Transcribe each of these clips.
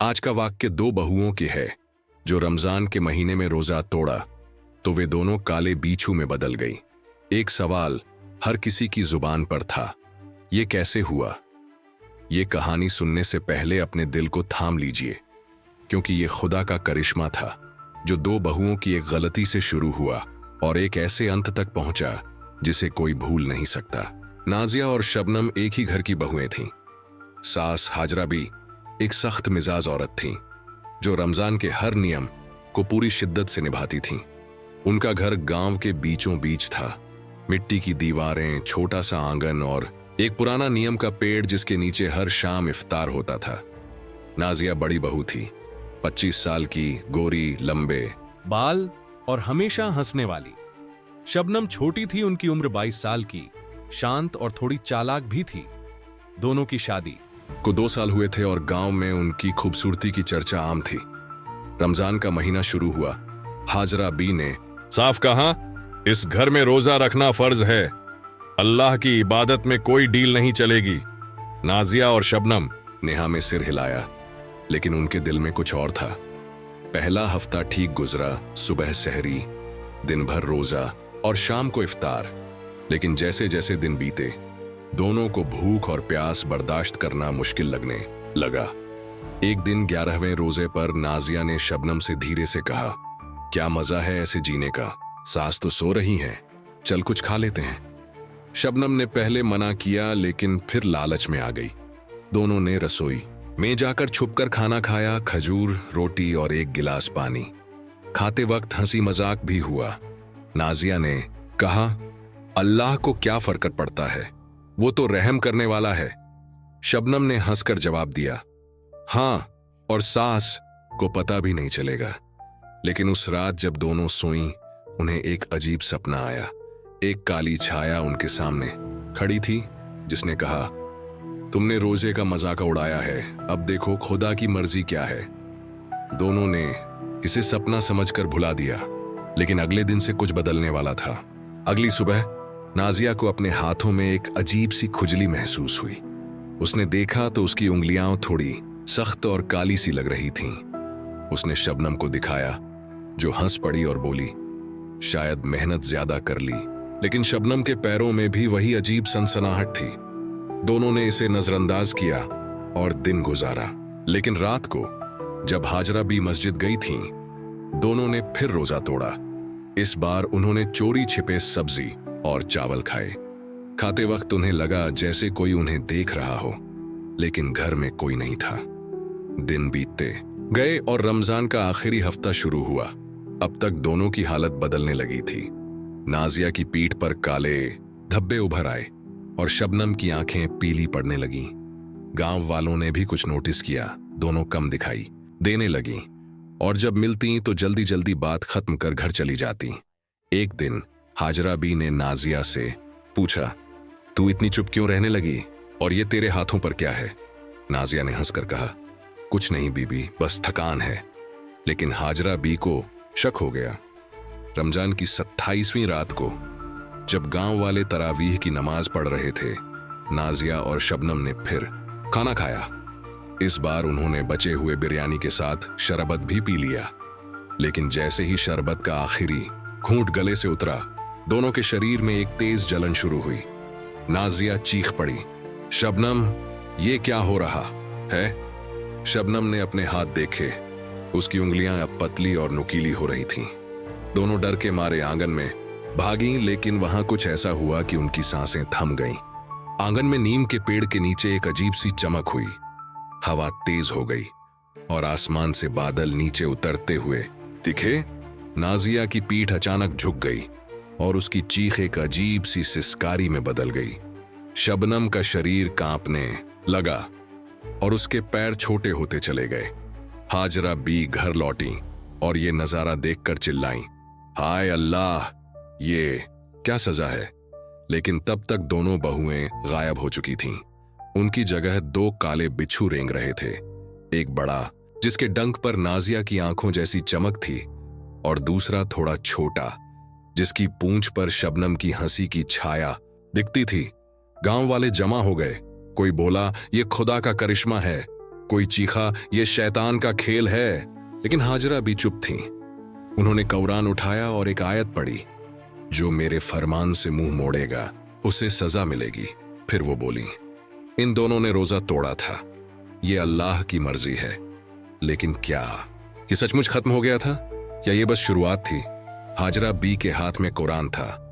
आज का वाक्य दो बहुओं की है जो रमजान के महीने में रोजा तोड़ा तो वे दोनों काले बीछू में बदल गई। एक सवाल हर किसी की जुबान पर था, ये कैसे हुआ? ये कहानी सुनने से पहले अपने दिल को थाम लीजिए, क्योंकि ये खुदा का करिश्मा था जो दो बहुओं की एक गलती से शुरू हुआ और एक ऐसे अंत तक पहुंचा जिसे कोई भूल नहीं सकता। नाजिया और शबनम एक ही घर की बहुएं थीं। सास हाजरा भी एक सख्त मिजाज औरत थीं, जो रमजान के हर नियम को पूरी शिद्दत से निभाती थीं। उनका घर गांव के बीचों बीच था। मिट्टी की दीवारें, छोटा सा आंगन और एक पुराना नीम का पेड़ जिसके नीचे हर शाम इफ्तार होता था। नाजिया बड़ी बहू थी, 25 साल की, गोरी, लंबे बाल और हमेशा हंसने वाली। शबनम छोटी थी, उनकी उम्र 22 साल की, शांत और थोड़ी चालाक भी थी। दोनों की शादी को 2 साल हुए थे और गांव में उनकी खूबसूरती की चर्चा आम थी। रमजान का महीना शुरू हुआ। हाजरा बी ने साफ कहा, इस घर में रोजा रखना फर्ज है, अल्लाह की इबादत में कोई डील नहीं चलेगी। नाजिया और शबनम ने हाँ में सिर हिलाया, लेकिन उनके दिल में कुछ और था। पहला हफ्ता ठीक गुजरा, सुबह सहरी, दिन भर रोजा और शाम को इफ्तार। लेकिन जैसे जैसे दिन बीते, दोनों को भूख और प्यास बर्दाश्त करना मुश्किल लगने लगा। एक दिन 11वें रोजे पर नाजिया ने शबनम से धीरे से कहा, क्या मजा है ऐसे जीने का, सास तो सो रही हैं, चल कुछ खा लेते हैं। शबनम ने पहले मना किया, लेकिन फिर लालच में आ गई। दोनों ने रसोई में जाकर छुपकर खाना खाया, खजूर, रोटी और एक गिलास पानी। खाते वक्त हंसी मजाक भी हुआ। नाजिया ने कहा, अल्लाह को क्या फर्क पड़ता है, वो तो रहम करने वाला है। शबनम ने हंसकर जवाब दिया, हाँ, और सास को पता भी नहीं चलेगा। लेकिन उस रात जब दोनों सोईं, उन्हें एक अजीब सपना आया। एक काली छाया उनके सामने खड़ी थी, जिसने कहा, तुमने रोजे का मजाक उड़ाया है, अब देखो खुदा की मर्जी क्या है। दोनों ने इसे सपना समझकर भुला दिया, लेकिन अगले दिन से कुछ बदलने वाला था। अगली सुबह नाजिया को अपने हाथों में एक अजीब सी खुजली महसूस हुई। उसने देखा तो उसकी उंगलियां थोड़ी सख्त और काली सी लग रही थीं। उसने शबनम को दिखाया, जो हंस पड़ी और बोली, शायद मेहनत ज्यादा कर ली। लेकिन शबनम के पैरों में भी वही अजीब सनसनाहट थी। दोनों ने इसे नजरअंदाज किया और दिन गुजारा। लेकिन रात को जब हाजरा भी मस्जिद गई थीं, दोनों ने फिर रोजा तोड़ा। इस बार उन्होंने चोरी छिपे सब्जी और चावल खाए। खाते वक्त उन्हें लगा जैसे कोई उन्हें देख रहा हो, लेकिन घर में कोई नहीं था। दिन बीतते गए और रमजान का आखिरी हफ्ता शुरू हुआ। अब तक दोनों की हालत बदलने लगी थी। नाजिया की पीठ पर काले धब्बे उभर आए और शबनम की आंखें पीली पड़ने लगीं। गांव वालों ने भी कुछ नोटिस किया। दोनों कम दिखाई देने लगीं और जब मिलती तो जल्दी जल्दी बात खत्म कर घर चली जाती। एक दिन हाजरा बी ने नाजिया से पूछा, तू इतनी चुप क्यों रहने लगी, और ये तेरे हाथों पर क्या है? नाजिया ने हंसकर कहा, कुछ नहीं बीबी, बस थकान है। लेकिन हाजरा बी को शक हो गया। रमजान की 27वीं रात को जब गांव वाले तरावीह की नमाज पढ़ रहे थे, नाजिया और शबनम ने फिर खाना खाया। इस बार उन्होंने बचे हुए बिरयानी के साथ शरबत भी पी लिया। लेकिन जैसे ही शरबत का आखिरी घूंट गले से उतरा, दोनों के शरीर में एक तेज जलन शुरू हुई। नाजिया चीख पड़ी, शबनम, ये क्या हो रहा है? शबनम ने अपने हाथ देखे। उसकी उंगलियां अब पतली और नुकीली हो रही थीं। दोनों डर के मारे आंगन में भागी, लेकिन वहां कुछ ऐसा हुआ कि उनकी सांसें थम गईं। आंगन में नीम के पेड़ के नीचे एक अजीब सी चमक हुई। हवा तेज हो गई और आसमान से बादल नीचे उतरते हुए दिखे। नाजिया की पीठ अचानक झुक गई और उसकी चीख एक अजीब सी सिसकारी में बदल गई। शबनम का शरीर कांपने लगा और उसके पैर छोटे होते चले गए। हाजरा बी घर लौटी और ये नजारा देखकर चिल्लाईं, हाय अल्लाह, ये क्या सजा है? लेकिन तब तक दोनों बहुएं गायब हो चुकी थीं। उनकी जगह 2 काले बिच्छू रेंग रहे थे। एक बड़ा, जिसके डंक पर नाजिया की आंखों जैसी चमक थी, और दूसरा थोड़ा छोटा, जिसकी पूंछ पर शबनम की हंसी की छाया दिखती थी। गांव वाले जमा हो गए। कोई बोला, ये खुदा का करिश्मा है, कोई चीखा, ये शैतान का खेल है, लेकिन हाजरा भी चुप थी। उन्होंने कुरान उठाया और एक आयत पढ़ी, जो मेरे फरमान से मुंह मोड़ेगा उसे सजा मिलेगी। फिर वो बोली, इन दोनों ने रोजा तोड़ा था, ये अल्लाह की मर्जी है। लेकिन क्या ये सचमुच खत्म हो गया था या ये बस शुरुआत थी? हाजरा बी के हाथ में कुरान था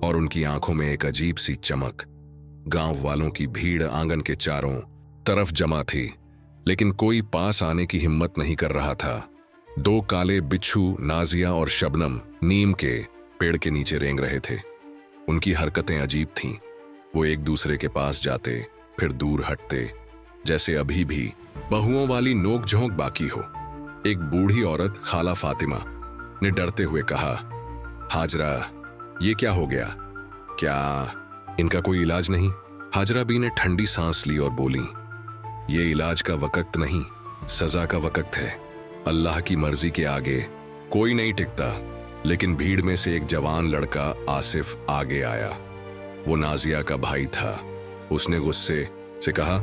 और उनकी आंखों में एक अजीब सी चमक। गांव वालों की भीड़ आंगन के चारों तरफ जमा थी, लेकिन कोई पास आने की हिम्मत नहीं कर रहा था। दो काले बिच्छू नाजिया और शबनम नीम के पेड़ के नीचे रेंग रहे थे। उनकी हरकतें अजीब थीं। वो एक दूसरे के पास जाते फिर दूर हटते, जैसे अभी भी बहुओं वाली नोक-झोंक बाकी हो। एक बूढ़ी औरत खाला फातिमा ने डरते हुए कहा, हाजरा, ये क्या हो गया? क्या इनका कोई इलाज नहीं? हाजरा बी ने ठंडी सांस ली और बोली, ये इलाज का वक्त नहीं, सजा का वक्त है। अल्लाह की मर्जी के आगे कोई नहीं टिकता। लेकिन भीड़ में से एक जवान लड़का आसिफ आगे आया। वो नाजिया का भाई था। उसने गुस्से से कहा,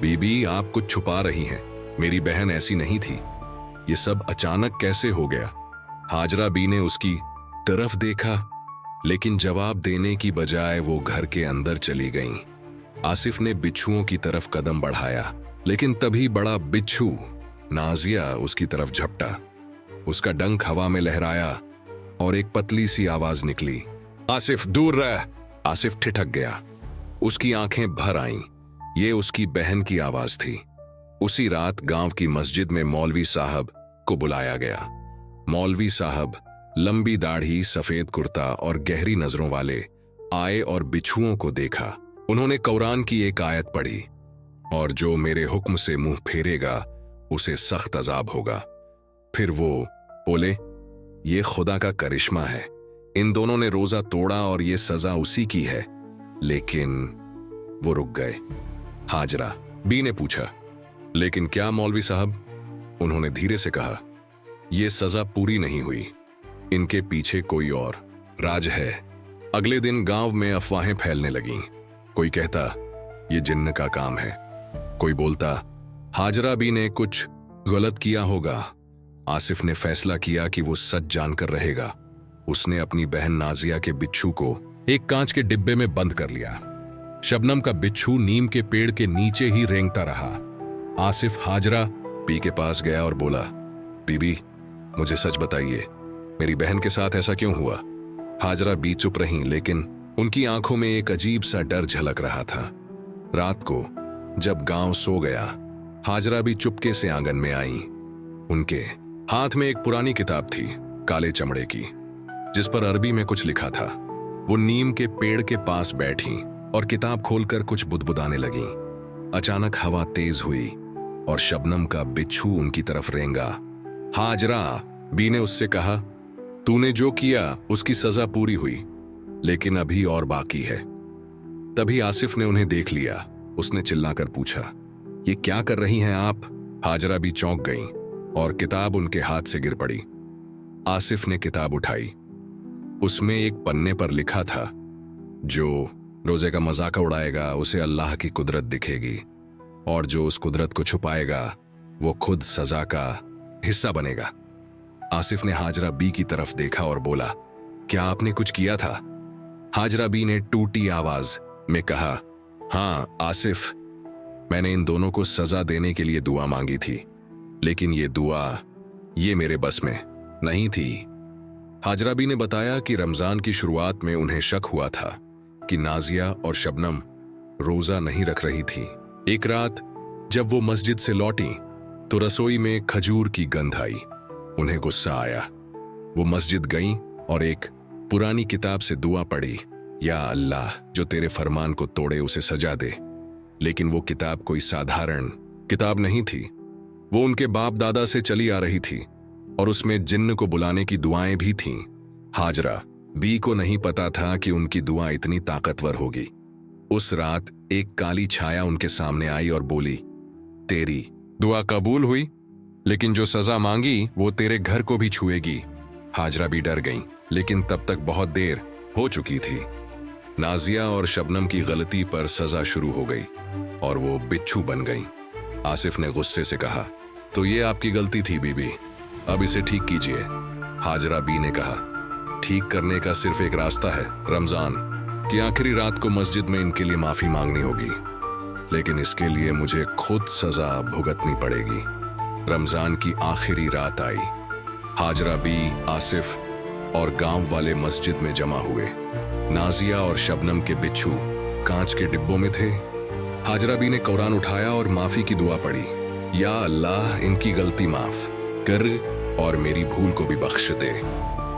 बीबी, आप कुछ छुपा रही हैं, मेरी बहन ऐसी नहीं थी। ये सब अचानक कैसे हो गया? हाजरा बी ने उसकी तरफ देखा, लेकिन जवाब देने की बजाय वो घर के अंदर चली गईं। आसिफ ने बिच्छुओं की तरफ कदम बढ़ाया, लेकिन तभी बड़ा बिच्छू नाजिया उसकी तरफ झपटा। उसका डंक हवा में लहराया और एक पतली सी आवाज निकली, आसिफ, दूर रह। आसिफ ठिठक गया। उसकी आंखें भर आईं। ये उसकी बहन की आवाज थी। उसी रात गांव की मस्जिद में मौलवी साहब को बुलाया गया। मौलवी साहब लंबी दाढ़ी, सफेद कुर्ता और गहरी नजरों वाले आए और बिच्छुओं को देखा। उन्होंने कुरान की एक आयत पढ़ी, और जो मेरे हुक्म से मुंह फेरेगा उसे सख्त अजाब होगा। फिर वो बोले, ये खुदा का करिश्मा है। इन दोनों ने रोजा तोड़ा और ये सजा उसी की है। लेकिन वो रुक गए। हाजरा बी ने पूछा, लेकिन क्या मौलवी साहब? उन्होंने धीरे से कहा, यह सजा पूरी नहीं हुई। इनके पीछे कोई और राज है। अगले दिन गांव में अफवाहें फैलने लगीं। कोई कहता, ये जिन्न का काम है। कोई बोलता, हाजरा बी ने कुछ गलत किया होगा। आसिफ ने फैसला किया कि वो सच जानकर रहेगा। उसने अपनी बहन नाजिया के बिच्छू को एक कांच के डिब्बे में बंद कर लिया। शबनम का बिच्छू नीम के पेड़ के नीचे ही रेंगता रहा। आसिफ हाजरा बी के पास गया और बोला, बीबी, मुझे सच बताइए, मेरी बहन के साथ ऐसा क्यों हुआ? हाजरा बी चुप रहीं, लेकिन उनकी आंखों में एक अजीब सा डर झलक रहा था। रात को जब गांव सो गया, हाजरा भी चुपके से आंगन में आई। उनके हाथ में एक पुरानी किताब थी, काले चमड़े की, जिस पर अरबी में कुछ लिखा था। वो नीम के पेड़ के पास बैठी और किताब खोलकर कुछ बुदबुदाने लगी। अचानक हवा तेज हुई और शबनम का बिच्छू उनकी तरफ रेंगा। हाजरा बी ने उससे कहा, तूने जो किया उसकी सजा पूरी हुई, लेकिन अभी और बाकी है। तभी आसिफ ने उन्हें देख लिया। उसने चिल्लाकर पूछा, ये क्या कर रही हैं आप? हाजरा भी चौंक गईं और किताब उनके हाथ से गिर पड़ी। आसिफ ने किताब उठाई। उसमें एक पन्ने पर लिखा था, जो रोजे का मजाक उड़ाएगा उसे अल्लाह की कुदरत दिखेगी, और जो उस कुदरत को छुपाएगा वो खुद सजा का हिस्सा बनेगा। आसिफ ने हाजरा बी की तरफ देखा और बोला, क्या आपने कुछ किया था? हाजरा बी ने टूटी आवाज में कहा, हाँ आसिफ, मैंने इन दोनों को सजा देने के लिए दुआ मांगी थी, लेकिन ये दुआ ये मेरे बस में नहीं थी। हाजरा बी ने बताया कि रमजान की शुरुआत में उन्हें शक हुआ था कि नाजिया और शबनम रोजा नहीं रख रही थी। एक रात जब वो मस्जिद से लौटी तो रसोई में खजूर की गंध आई। उन्हें गुस्सा आया। वो मस्जिद गईं और एक पुरानी किताब से दुआ पढ़ी, या अल्लाह, जो तेरे फरमान को तोड़े उसे सजा दे। लेकिन वो किताब कोई साधारण किताब नहीं थी। वो उनके बाप दादा से चली आ रही थी और उसमें जिन्न को बुलाने की दुआएं भी थीं। हाजरा बी को नहीं पता था कि उनकी दुआ इतनी ताकतवर होगी। उस रात एक काली छाया उनके सामने आई और बोली, तेरी दुआ कबूल हुई, लेकिन जो सजा मांगी वो तेरे घर को भी छुएगी। हाजरा भी डर गईं, लेकिन तब तक बहुत देर हो चुकी थी। नाजिया और शबनम की गलती पर सजा शुरू हो गई और वो बिच्छू बन गईं। आसिफ ने गुस्से से कहा, तो ये आपकी गलती थी बीबी, अब इसे ठीक कीजिए। हाजरा बी ने कहा, ठीक करने का सिर्फ एक रास्ता है रमजान, कि आखिरी रात को मस्जिद में इनके लिए माफी मांगनी होगी, लेकिन इसके लिए मुझे खुद सजा भुगतनी पड़ेगी। रमजान की आखिरी रात आई। हाजरा बी, आसिफ और गांव वाले मस्जिद में जमा हुए। नाजिया और शबनम के बिच्छू कांच के डिब्बों में थे। हाजरा बी ने कुरान उठाया और माफी की दुआ पढ़ी, या अल्लाह इनकी गलती माफ कर और मेरी भूल को भी बख्श दे।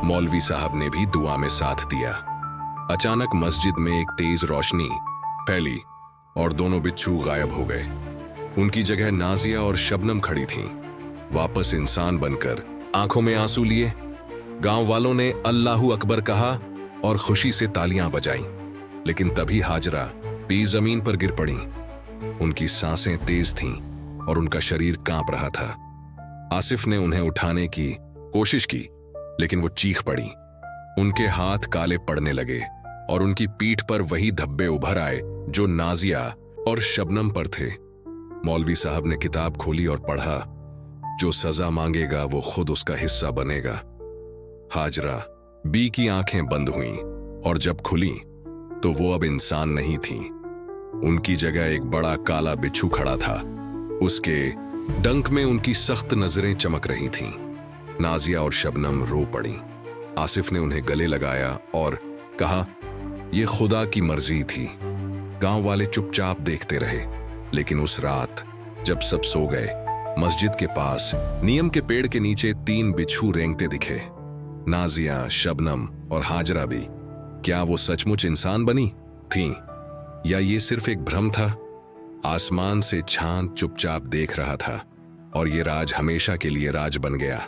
मौलवी साहब ने भी दुआ में साथ दिया। अचानक मस्जिद में एक तेज रोशनी फैली और दोनों बिच्छू गायब हो गए। उनकी जगह नाजिया और शबनम खड़ी थीं, वापस इंसान बनकर, आंखों में आंसू लिए। गांव वालों ने अल्लाहू अकबर कहा और खुशी से तालियां बजाईं, लेकिन तभी हाजरा बी जमीन पर गिर पड़ी। उनकी सांसें तेज थीं और उनका शरीर कांप रहा था। आसिफ ने उन्हें उठाने की कोशिश की, लेकिन वो चीख पड़ी। उनके हाथ काले पड़ने लगे और उनकी पीठ पर वही धब्बे उभर आए जो नाजिया और शबनम पर थे। मौलवी साहब ने किताब खोली और पढ़ा, जो सजा मांगेगा वो खुद उसका हिस्सा बनेगा। हाजरा बी की आंखें बंद हुईं और जब खुली तो वो अब इंसान नहीं थी। उनकी जगह एक बड़ा काला बिच्छू खड़ा था। उसके डंक में उनकी सख्त नजरें चमक रही थीं। नाजिया और शबनम रो पड़ी। आसिफ ने उन्हें गले लगाया और कहा, यह खुदा की मर्जी थी। गांव वाले चुपचाप देखते रहे, लेकिन उस रात जब सब सो गए, मस्जिद के पास नीम के पेड़ के नीचे 3 बिच्छू रेंगते दिखे। नाजिया, शबनम और हाजरा भी। क्या वो सचमुच इंसान बनी थीं, या ये सिर्फ एक भ्रम था? आसमान से चांद चुपचाप देख रहा था और ये राज हमेशा के लिए राज बन गया।